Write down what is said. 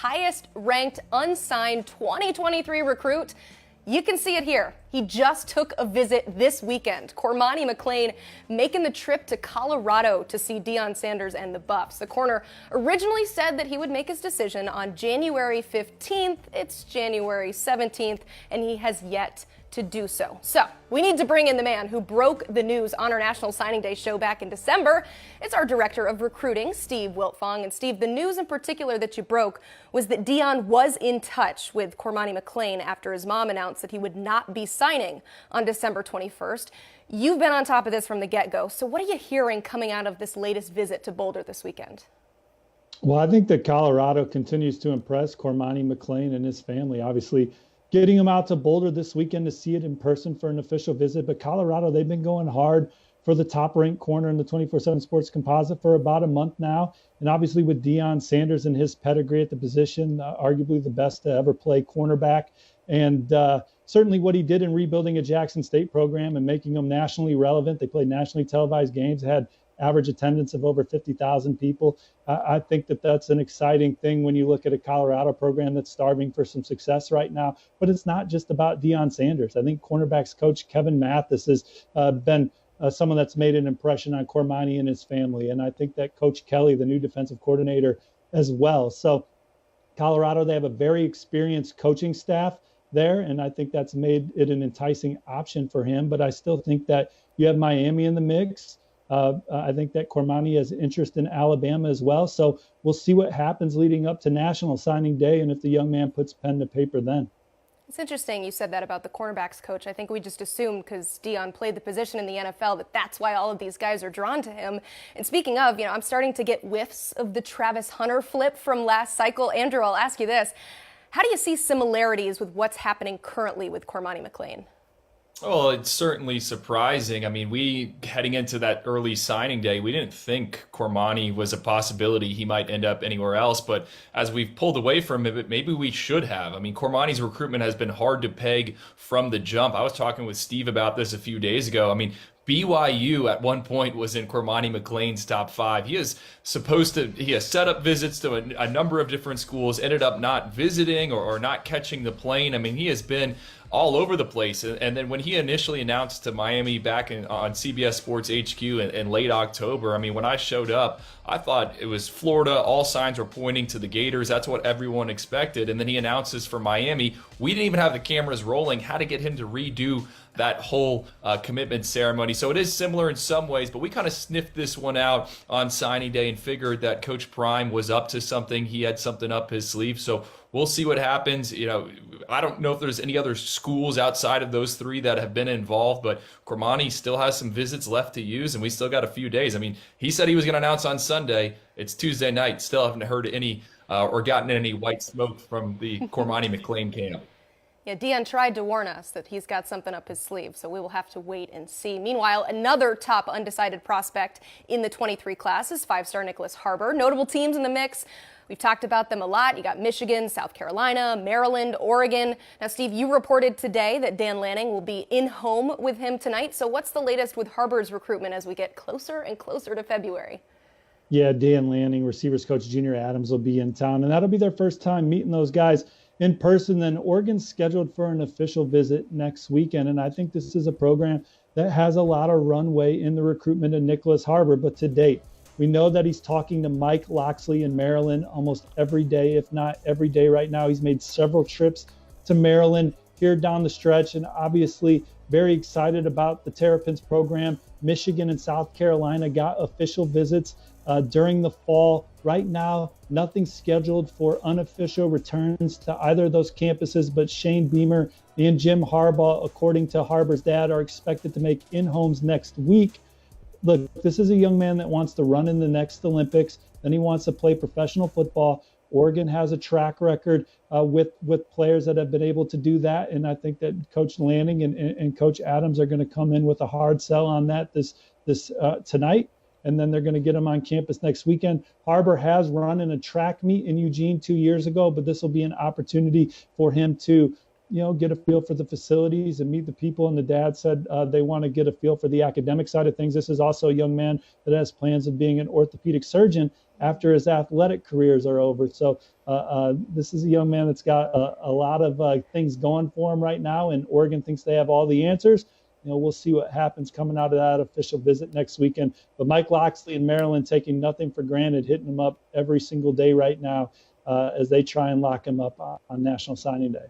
highest ranked unsigned 2023 recruit. You can see it here. He just took a visit this weekend. Cormani McClain making the trip to Colorado to see Deion Sanders and the Buffs. The corner originally said that he would make his decision on January 15th. It's January 17th, and he has yet to do so. So we need to bring in the man who broke the news on our National Signing Day show back in December. It's our director of recruiting, Steve Wiltfong. And Steve, the news in particular that you broke was that Deion was in touch with Cormani McClain after his mom announced that he would not be signing on December 21st. You've been on top of this from the get-go. So what are you hearing coming out of this latest visit to Boulder this weekend? Well, I think that Colorado continues to impress Cormani McClain and his family. Obviously, getting him out to Boulder this weekend to see it in person for an official visit. But Colorado, they've been going hard for the top-ranked corner in the 24/7 Sports Composite for about a month now. And obviously with Deion Sanders and his pedigree at the position, arguably the best to ever play cornerback. And certainly what he did in rebuilding a Jackson State program and making them nationally relevant. They played nationally televised games, had average attendance of over 50,000 people. I think that that's an exciting thing when you look at a Colorado program that's starving for some success right now. But it's not just about Deion Sanders. I think cornerbacks coach Kevin Mathis has been someone that's made an impression on Cormani and his family. And I think that Coach Kelly, the new defensive coordinator, as well. So Colorado, they have a very experienced coaching staff there, and I think that's made it an enticing option for him. But I still think that you have Miami in the mix. I think that Cormani has interest in Alabama as well. So we'll see what happens leading up to National Signing Day and if the young man puts pen to paper then. It's interesting you said that about the cornerbacks coach. I think we just assumed because Deion played the position in the NFL that that's why all of these guys are drawn to him. And speaking of, I'm starting to get whiffs of the Travis Hunter flip from last cycle. Andrew, I'll ask you this. How do you see similarities with what's happening currently with Cormani McClain? Well, it's certainly surprising. I mean, we heading into that early signing day, we didn't think Cormani was a possibility. He might end up anywhere else. But as we've pulled away from it, maybe we should have. I mean, Cormani's recruitment has been hard to peg from the jump. I was talking with Steve about this a few days ago. I mean, BYU at one point was in Cormani McClain's top 5. He has set up visits to a number of different schools, ended up not visiting or not catching the plane. I mean, he has been all over the place. And then when he initially announced to Miami back on CBS Sports HQ in late October, I mean, when I showed up, I thought it was Florida. All signs were pointing to the Gators. That's what everyone expected. And then he announces for Miami. We didn't even have the cameras rolling, had to get him to redo that whole commitment ceremony. So it is similar in some ways, but we kind of sniffed this one out on signing day and figured that Coach Prime was up to something. He had something up his sleeve. So we'll see what happens. I don't know if there's any other schools outside of those 3 that have been involved, but Cormani still has some visits left to use, and we still got a few days. I mean, he said he was going to announce on Sunday. It's Tuesday night. Still haven't heard any or gotten any white smoke from the Cormani McClain camp. Yeah, Deion tried to warn us that he's got something up his sleeve, so we will have to wait and see. Meanwhile, another top undecided prospect in the 23 class is 5-star Nyckoles Harbor. Notable teams in the mix. We've talked about them a lot. You got Michigan, South Carolina, Maryland, Oregon. Now, Steve, you reported today that Dan Lanning will be in home with him tonight. So what's the latest with Harbor's recruitment as we get closer and closer to February? Yeah, Dan Lanning, receivers coach Junior Adams will be in town, and that'll be their first time meeting those guys in person. Then Oregon's scheduled for an official visit next weekend. And I think this is a program that has a lot of runway in the recruitment of Nyckoles Harbor. But to date, we know that he's talking to Mike Loxley in Maryland almost every day, if not every day right now. He's made several trips to Maryland here down the stretch, and obviously very excited about the Terrapins program. Michigan and South Carolina got official visits during the fall. Right now, nothing scheduled for unofficial returns to either of those campuses, but Shane Beamer and Jim Harbaugh, according to Harbor's dad, are expected to make in-homes next week. Look, this is a young man that wants to run in the next Olympics. Then he wants to play professional football. Oregon has a track record with players that have been able to do that. And I think that Coach Lanning and Coach Adams are going to come in with a hard sell on that this tonight. And then they're going to get him on campus next weekend. Harbor has run in a track meet in Eugene 2 years ago, but this will be an opportunity for him to get a feel for the facilities and meet the people. And the dad said they want to get a feel for the academic side of things. This is also a young man that has plans of being an orthopedic surgeon after his athletic careers are over. So this is a young man that's got a lot of things going for him right now, and Oregon thinks they have all the answers. We'll see what happens coming out of that official visit next weekend. But Mike Loxley in Maryland taking nothing for granted, hitting him up every single day right now as they try and lock him up on National Signing Day.